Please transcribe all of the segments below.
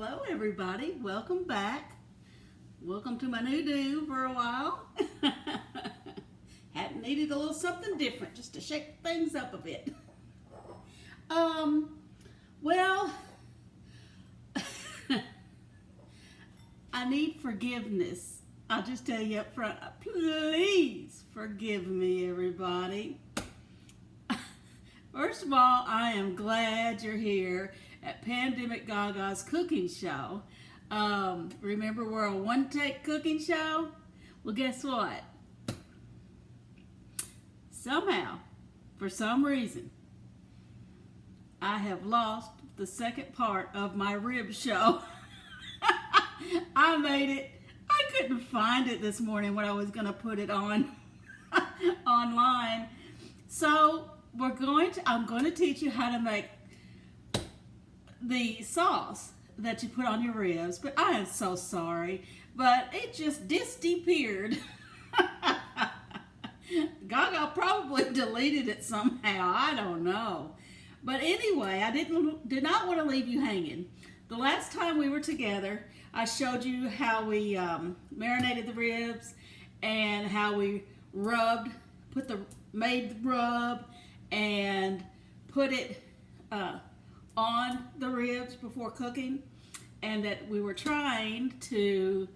Hello everybody, welcome back. Welcome to my new do for a while. Hadn't needed a little something different just to shake things up a bit. Well, I need forgiveness. I'll just tell you up front, please forgive me everybody. First of all, I am glad you're here at Pandemic Gaga's cooking show. Remember we're a one-take cooking show? Well, guess what? Somehow, for some reason, I have lost the second part of my rib show. I made it. I couldn't find it this morning when I was going to put it on online. So I'm going to teach you how to make the sauce that you put on your ribs, but I am so sorry, but it just disappeared. Gaga probably deleted it somehow, I don't know. But anyway, I did not want to leave you hanging. The last time we were together, I showed you how we marinated the ribs and how we made the rub and put it on the ribs before cooking, and that we were trying to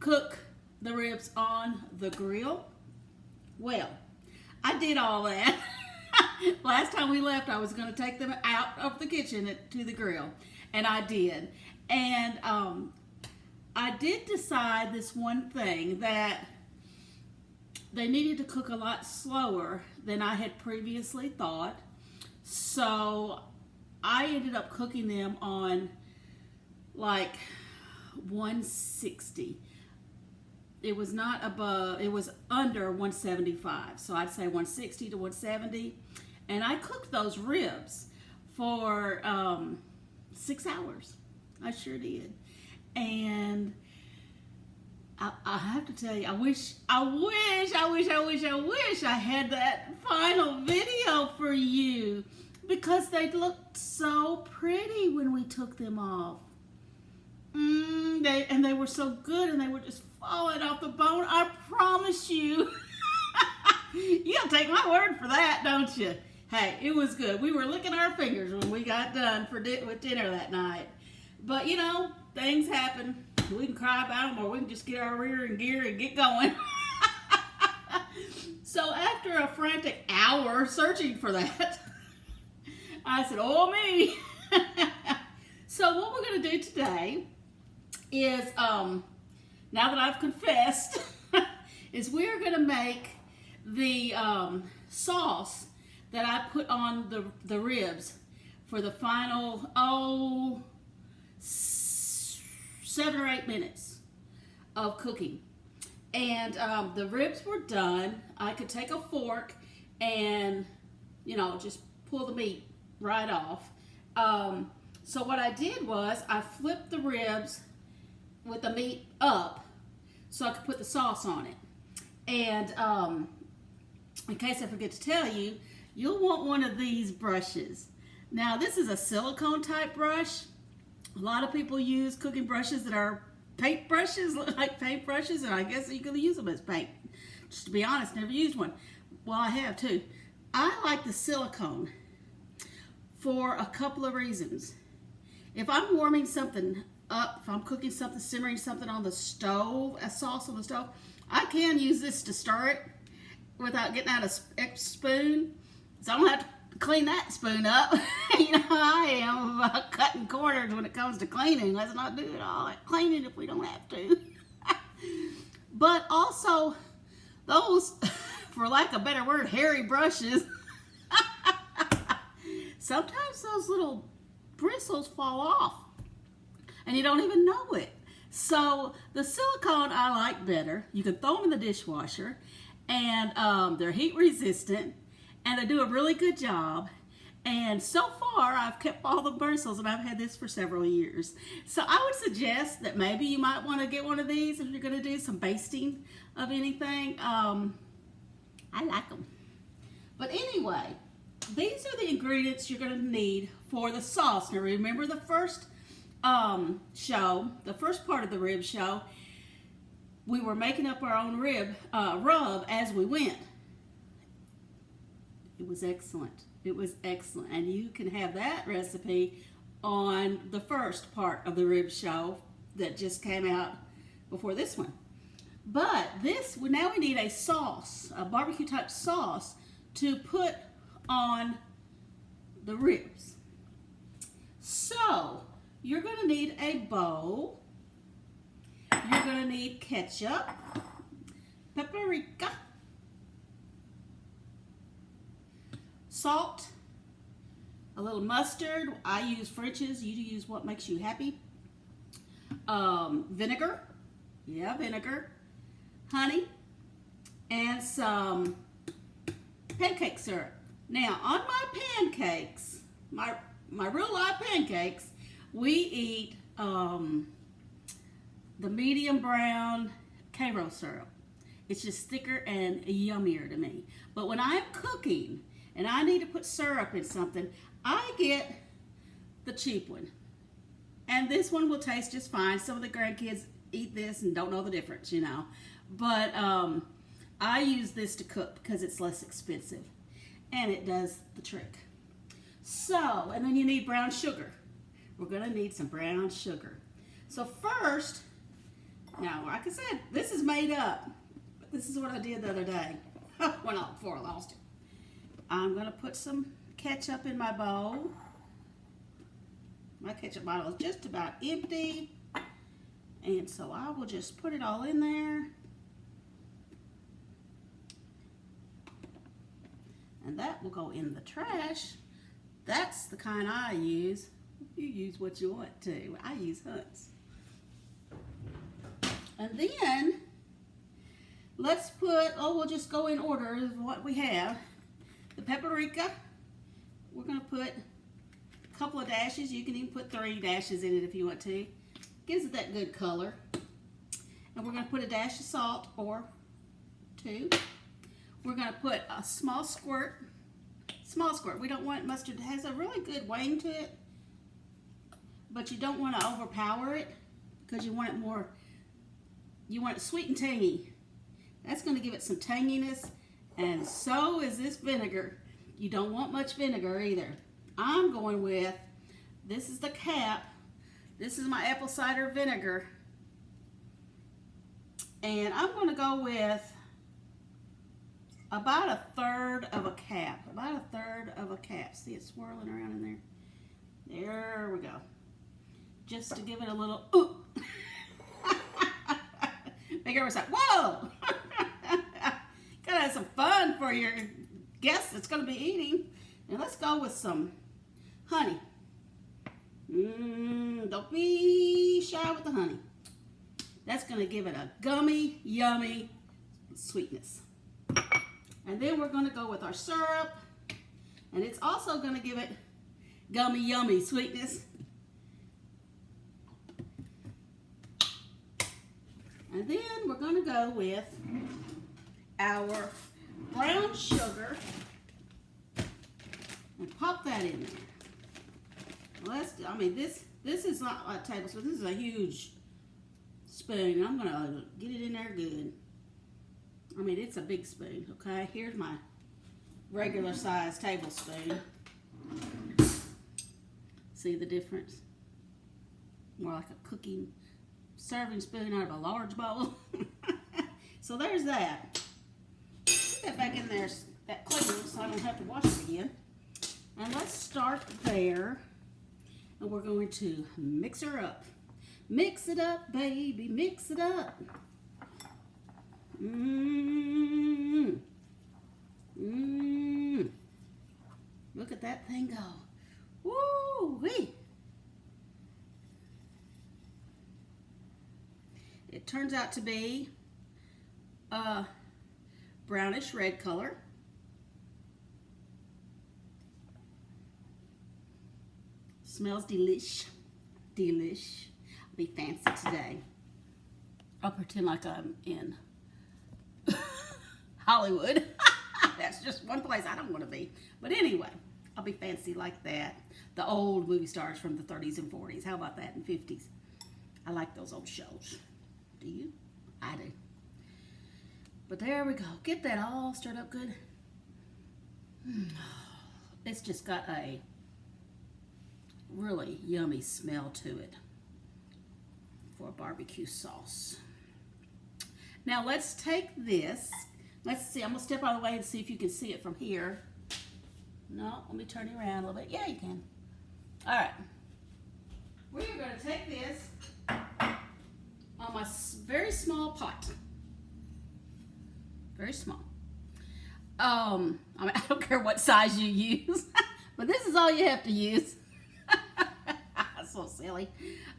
cook the ribs on the grill. Well, I did all that. Last time we left, I was going to take them out of the kitchen to the grill, and I did. And I did decide this one thing, that they needed to cook a lot slower than I had previously thought. So I ended up cooking them on like 160. It was not above, it was under 175. So I'd say 160 to 170. And I cooked those ribs for 6 hours. I sure did. And I have to tell you, I wish I had that final video for you, because they looked so pretty when we took them off. They were so good, and they were just falling off the bone. I promise you. You'll take my word for that, don't you? Hey, it was good. We were licking our fingers when we got done with dinner that night. But you know, things happen. We can cry about them, or we can just get our rear in gear and get going. So after a frantic hour searching for that, I said, oh me. So what we're going to do today is, now that I've confessed, is we're going to make the sauce that I put on the ribs for the final, 7 or 8 minutes of cooking. And the ribs were done. I could take a fork and, just pull the meat right off. So what I did was I flipped the ribs with the meat up so I could put the sauce on it. And in case I forget to tell you, you'll want one of these brushes. Now this is a silicone type brush. A lot of people use cooking brushes that are paint brushes, like paint brushes, and I guess you can use them as paint. Just to be honest, never used one. Well, I have too. I like the silicone for a couple of reasons. If I'm warming something up, if I'm cooking something, simmering something on the stove, a sauce on the stove, I can use this to stir it without getting out a spoon. So I don't have to clean that spoon up. You know how I am about cutting corners when it comes to cleaning. Let's not do it all that cleaning if we don't have to. But also, those, for lack of a better word, hairy brushes, sometimes those little bristles fall off and you don't even know it. So the silicone I like better. You can throw them in the dishwasher, and they're heat resistant, and they do a really good job. And so far I've kept all the bristles, and I've had this for several years. So I would suggest that maybe you might want to get one of these if you're going to do some basting of anything. I like them. But anyway, these are the ingredients you're going to need for the sauce. Now remember, the first show, the first part of the rib show, we were making up our own rub as we went. It was excellent. It was excellent. And you can have that recipe on the first part of the rib show that just came out before this one. But now we need a sauce, a barbecue type sauce to put on the ribs. So you're going to need a bowl. You're going to need ketchup, paprika, salt, a little mustard. I use French's. You use what makes you happy. Vinegar. Yeah, vinegar. Honey. And some pancake syrup. Now, on my pancakes, my real life pancakes, we eat the medium brown Cairo syrup. It's just thicker and yummier to me. But when I'm cooking and I need to put syrup in something, I get the cheap one. And this one will taste just fine. Some of the grandkids eat this and don't know the difference, you know. But I use this to cook because it's less expensive. And it does the trick. So, and then you need brown sugar. We're going to need some brown sugar. So first, now like I said, this is made up. But this is what I did the other day before I lost it. I'm going to put some ketchup in my bowl. My ketchup bottle is just about empty. And so I will just put it all in there. And that will go in the trash. That's the kind I use. You use what you want to. I use Hunt's. And then, let's put, we'll just go in order of what we have. The paprika, we're going to put a couple of dashes. You can even put 3 dashes in it if you want to. Gives it that good color. And we're going to put a dash of salt, or 2. We're going to put a small squirt. We don't want mustard. It has a really good wang to it, but you don't want to overpower it because you want it more, you want it sweet and tangy. That's going to give it some tanginess, and so is this vinegar. You don't want much vinegar either. I'm going with, this is the cap. This is my apple cider vinegar, and I'm going to go with about 1/3 of a cap. About 1/3 of a cap. See it swirling around in there? There we go. Just to give it a little, ooh. Make everyone say, whoa! Gotta have some fun for your guests that's gonna be eating. And let's go with some honey. Don't be shy with the honey. That's gonna give it a gummy, yummy sweetness. And then we're going to go with our syrup. And it's also going to give it gummy, yummy sweetness. And then we're going to go with our brown sugar. And pop that in there. This is not a tablespoon. This is a huge spoon. I'm going to get it in there good. It's a big spoon, okay? Here's my regular size tablespoon. See the difference? More like a cooking serving spoon out of a large bowl. So there's that. Put that back in there, that clean, so I don't have to wash it again. And let's start there. And we're going to mix her up. Mix it up, baby, mix it up. Look at that thing go. Woo-wee. It turns out to be a brownish red color. Smells delish. Delish. I'll be fancy today. I'll pretend like I'm in Hollywood. That's just one place I don't want to be. But anyway, I'll be fancy like that. The old movie stars from the 30s and 40s. How about that? And 50s. I like those old shows. Do you? I do. But there we go. Get that all stirred up good. It's just got a really yummy smell to it for a barbecue sauce. Now let's take this. Let's see. I'm going to step out of the way and see if you can see it from here. No, let me turn you around a little bit. Yeah, you can. All right. We're going to take this on my very small pot. Very small. I mean, I don't care what size you use, but this is all you have to use. That's so silly.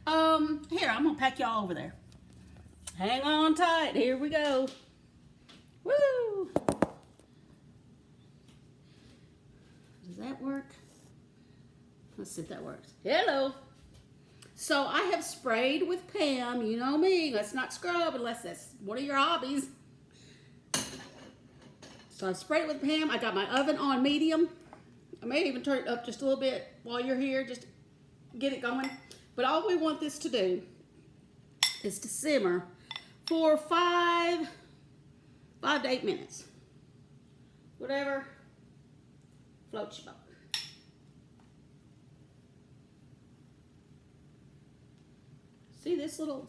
Here, I'm going to pack y'all over there. Hang on tight. Here we go. Woo! Does that work? Let's see if that works. Hello. So I have sprayed with Pam. You know me. Let's not scrub unless that's one of your hobbies. So I sprayed it with Pam. I got my oven on medium. I may even turn it up just a little bit while you're here, just to get it going. But all we want this to do is to simmer for 5 to 8 minutes. Whatever floats your boat. See this little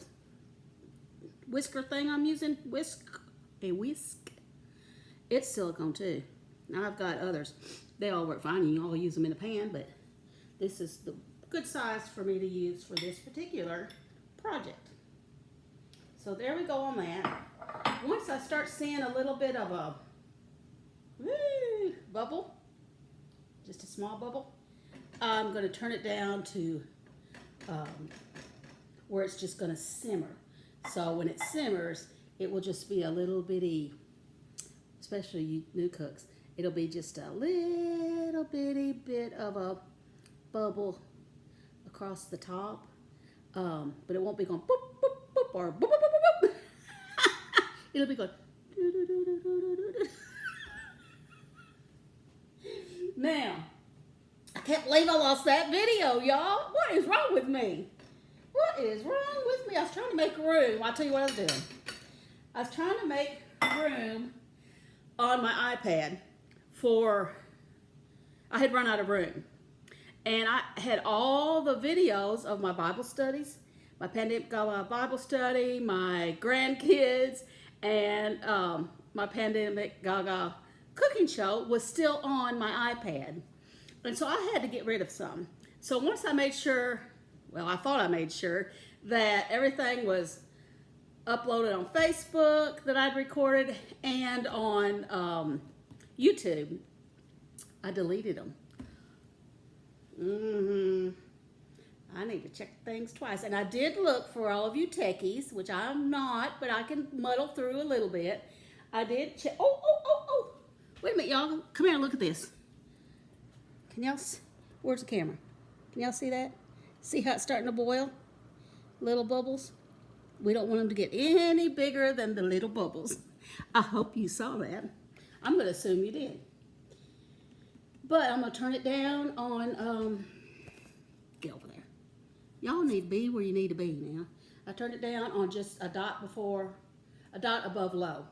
whisker thing I'm using? Whisk. It's silicone too. Now I've got others. They all work fine. You can all use them in a pan, but this is the good size for me to use for this particular project. So there we go on that. Once I start seeing a little bit of a bubble, just a small bubble, I'm going to turn it down to where it's just going to simmer. So when it simmers, it will just be a little bitty, especially you new cooks, it'll be just a little bitty bit of a bubble across the top. But it won't be going boop, boop, boop, or boop, boop, boop, boop, boop. It'll be going doo, doo, doo, doo, doo, doo, doo. Now, I can't believe I lost that video, y'all. What is wrong with me? What is wrong with me? I was trying to make room. I'll tell you what I was doing. I was trying to make room on my iPad I had run out of room. And I had all the videos of my Bible studies, my Pandemic Gaga Bible study, my grandkids, and my Pandemic Gaga cooking show was still on my iPad. And so I had to get rid of some. So once I made sure, well, I thought I made sure that everything was uploaded on Facebook that I'd recorded and on YouTube, I deleted them. I need to check things twice. And I did look for all of you techies, which I'm not, but I can muddle through a little bit. I did check. Oh. Wait a minute, y'all. Come here and look at this. Can y'all see? Where's the camera? Can y'all see that? See how it's starting to boil? Little bubbles. We don't want them to get any bigger than the little bubbles. I hope you saw that. I'm going to assume you did. But I'm going to turn it down on, get over there. Y'all need to be where you need to be now. I turned it down on just a dot above low.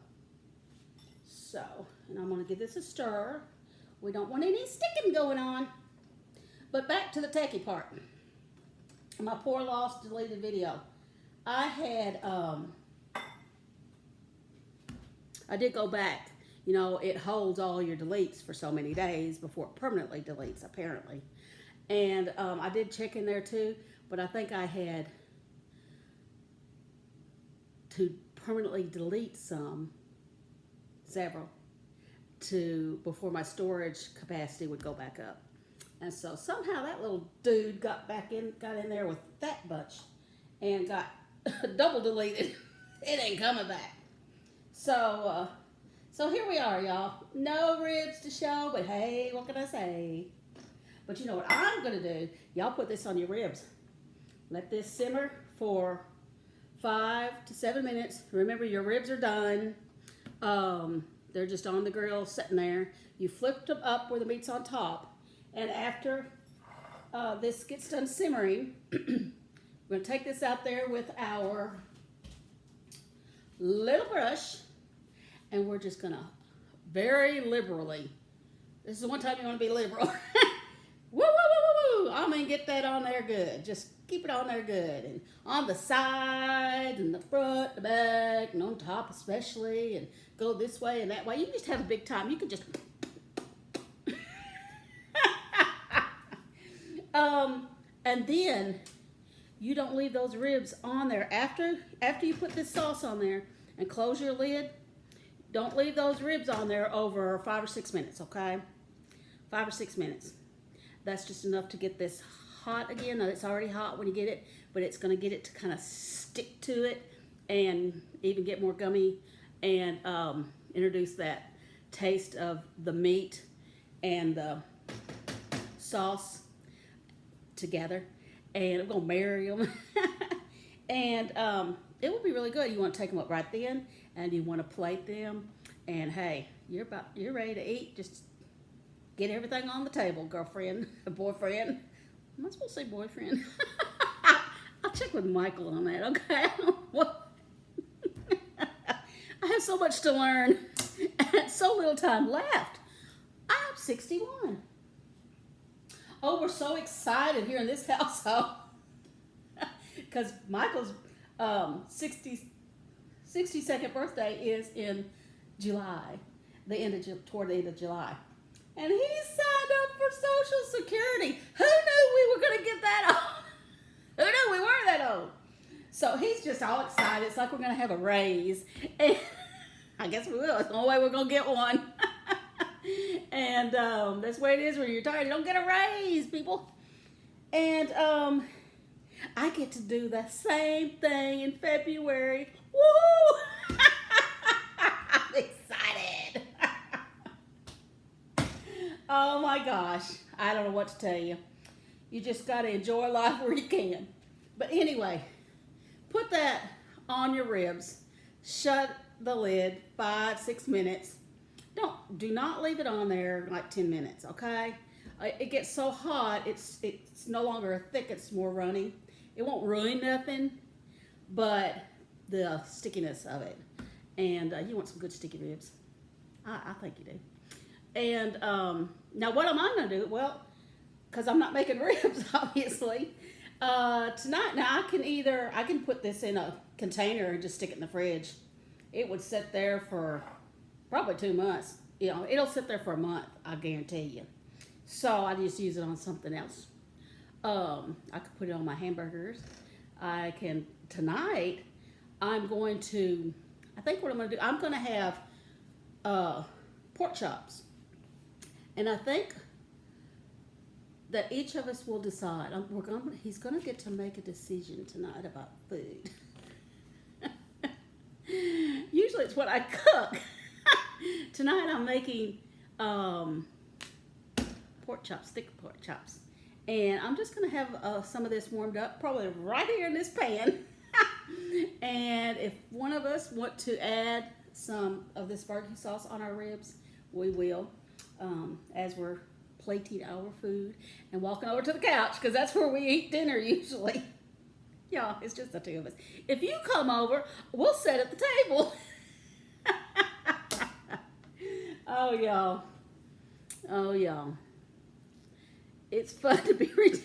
So, and I'm going to give this a stir. We don't want any sticking going on. But back to the techie part. My poor lost deleted video. I had, I did go back. You know, it holds all your deletes for so many days before it permanently deletes, apparently. And I did check in there too, but I think I had to permanently delete several, before my storage capacity would go back up. And so somehow that little dude got in there with that bunch and got double deleted. It ain't coming back. So here we are, y'all. No ribs to show, but hey, what can I say? But you know what I'm gonna do? Y'all put this on your ribs. Let this simmer for 5 to 7 minutes. Remember, your ribs are done. They're just on the grill, sitting there. You flip them up where the meat's on top, And after this gets done simmering, we're going to take this out there with our little brush, and we're just going to very liberally, this is the one time you want to be liberal. Woo, woo, woo, woo, woo. I mean, get that on there good. Just keep it on there good. And on the sides, and the front, the back, and on top especially, and go this way and that way. You can just have a big time. You can just... and then you don't leave those ribs on there. After you put this sauce on there and close your lid, don't leave those ribs on there over 5 or 6 minutes, okay? 5 or 6 minutes. That's just enough to get this hot again. Now, it's already hot when you get it, but it's going to get it to kind of stick to it and even get more gummy and introduce that taste of the meat and the sauce together, and I'm gonna marry them. And it will be really good. You want to take them up right then, and you want to plate them, and hey, you're ready to eat. Just get everything on the table, girlfriend, boyfriend. Am I supposed to say boyfriend? I'll check with Michael on that, okay? I have so much to learn and so little time left. I'm 61. Oh, we're so excited here in this household because Michael's 62nd birthday is in July, toward the end of July, and he signed up for Social Security. Who knew we were going to get that old? Who knew we were that old? So he's just all excited. It's like we're going to have a raise, and I guess we will. It's the only way we're going to get one. And that's the way it is when you're retired. You don't get a raise, people. And I get to do the same thing in February. Woo! I'm excited. Oh my gosh. I don't know what to tell you. You just got to enjoy life where you can. But anyway, put that on your ribs. Shut the lid 5, 6 minutes. Do not leave it on there like 10 minutes, okay? It gets so hot, it's no longer thick, it's more runny. It won't ruin nothing, but the stickiness of it. And you want some good sticky ribs. I think you do. And now what am I going to do? Well, because I'm not making ribs, obviously. Tonight, now I can put this in a container and just stick it in the fridge. It would sit there for probably 2 months. You know, it'll sit there for a month, I guarantee you. So I just use it on something else. I could put it on my hamburgers. Tonight, I think what I'm going to do, I'm going to have pork chops. And I think that each of us will decide. He's going to get to make a decision tonight about food. Usually it's what I cook. Tonight I'm making pork chops, thick pork chops. And I'm just going to have some of this warmed up, probably right here in this pan. And if one of us want to add some of this barbecue sauce on our ribs, we will, as we're plating our food and walking over to the couch, because that's where we eat dinner usually. Yeah, it's just the two of us. If you come over, we'll sit at the table. Oh, y'all. Oh, y'all. It's fun to be retired.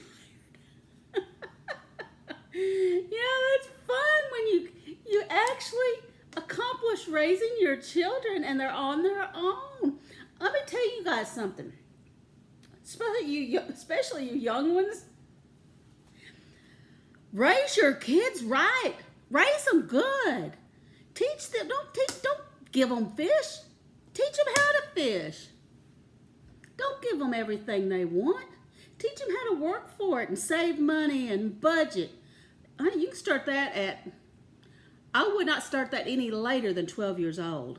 It's fun when you actually accomplish raising your children and they're on their own. Let me tell you guys something. Especially you young ones. Raise your kids right. Raise them good. Teach them. Don't give them fish. Teach them how to fish. Don't give them everything they want. Teach them how to work for it and save money and budget. You can start that I would not start that any later than 12 years old.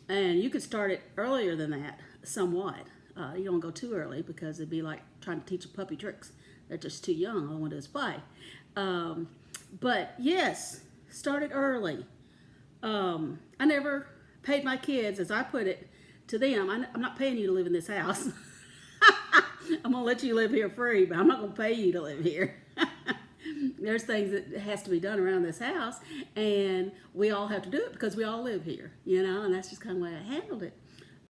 And you could start it earlier than that, somewhat. You don't go too early because it'd be like trying to teach a puppy tricks. They're just too young. All they want to do is play. But yes, start it early. I never paid my kids, as I put it to them, I'm not paying you to live in this house. I'm gonna let you live here free, but I'm not gonna pay you to live here. There's things that has to be done around this house, and we all have to do it because we all live here, and that's just kind of the way I handled it.